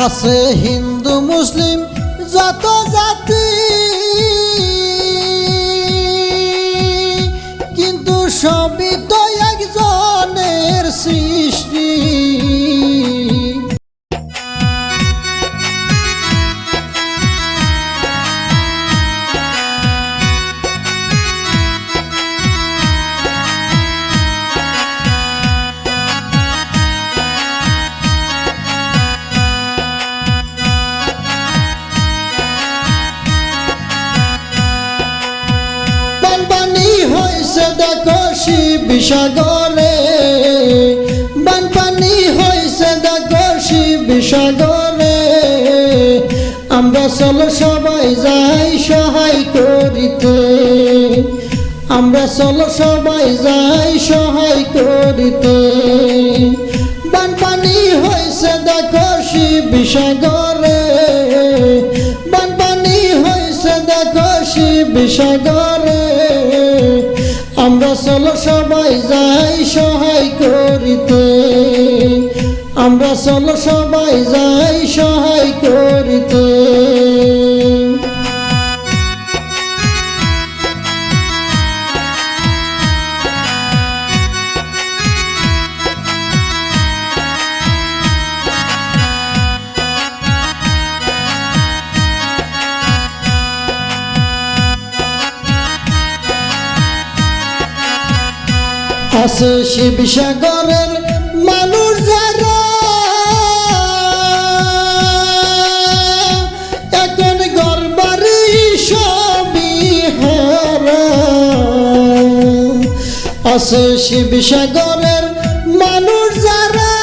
আছে হিন্দু মুসলিম যত জাতি, কিন্তু সবই তো একজনের সৃষ্টি। দেখো শিবসাগরে বানপানি হয়েছে, দেখো শিবসাগরে। আমরা চলো সবাই যাই সহায় করিতে, আমরা চলো সবাই যাই সহায় করিতে। বানপানি হয়েছে দেখো শিবসাগরে, বানপানি হয়েছে দেখো শিবসাগরে। আমরা চলো সবাই যাই সহায় করিতে, আমরা চলো সবাই যাই সহায় করিতে। আছে শিবসাগরের মানুষ যারা, এখন ঘরবাড়ি সবই হারা। আছে শিবসাগরের মানুষ যারা,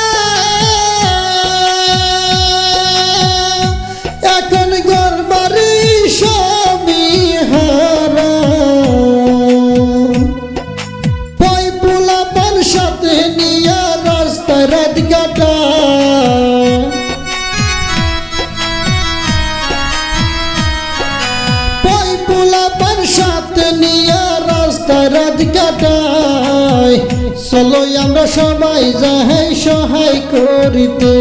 এখন ঘরবাড়ি সবই হারা। সাথে নিয়া রাস্তায় রাত কাটা, পোলাপান সাথে নিয়া রাস্তায় রাত কাটায়। চলো আমরা সবাই যাই সহায় করিতে,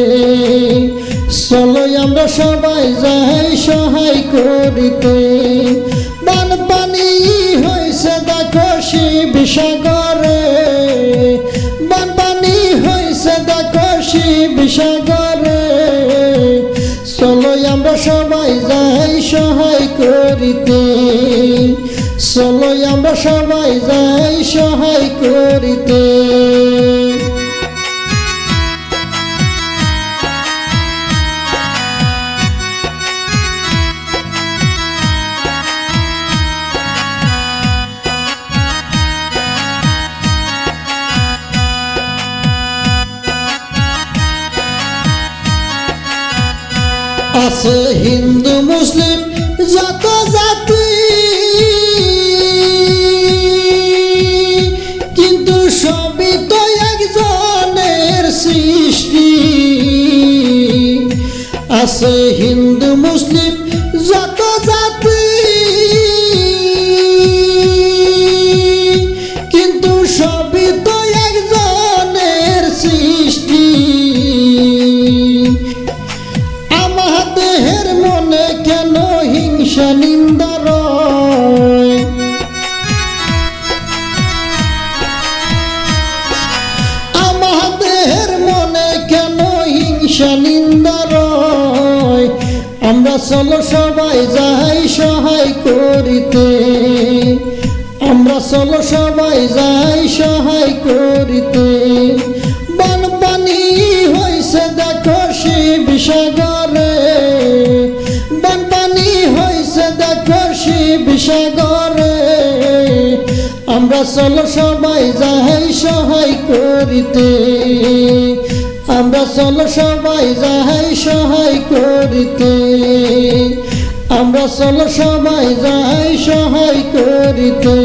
চলো আমরা সবাই যাই সহায় করিতে। বানপানি হয়েছে দেখো শিবসাগরে, বানপানি হয়েছে দেখো শিবসাগরে। চলো আমরা সবাই যাই সহায় করিতে, চলো আমরা সবাই যাই সহায় করিতে। আছে হিন্দু মুসলিম যত জাতি, কিন্তু সবই তো একজনের সৃষ্টি। আছে হিন্দু মুসলিম যত জাতি, কিন্তু সবই তো একজনের সৃষ্টি। আমাদের মনে কেন হিংসা নিন্দা রয়, আমাদের মনে কেন হিংসা নিন্দা রয়। আমরা চলো সবাই যাই সহায় করিতে, আমরা চলো সবাই যাই সহায় করিতে। বানপানি হয়েছে দেখো শিবসাগরে, বানপানি হয়েছে দেখো শিবসাগরে। আমরা চলো সবাই যাই সহায় করিতে, আমরা চলো সবাই যাই সহায় করিতে। আমরা চলো সবাই যাই সহায় করিতে,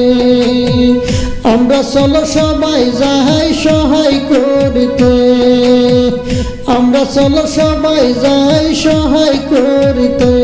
আমরা চলো সবাই যাই সহায় করিতে। আমরা চলো সবাই যাই সহায় করিতে।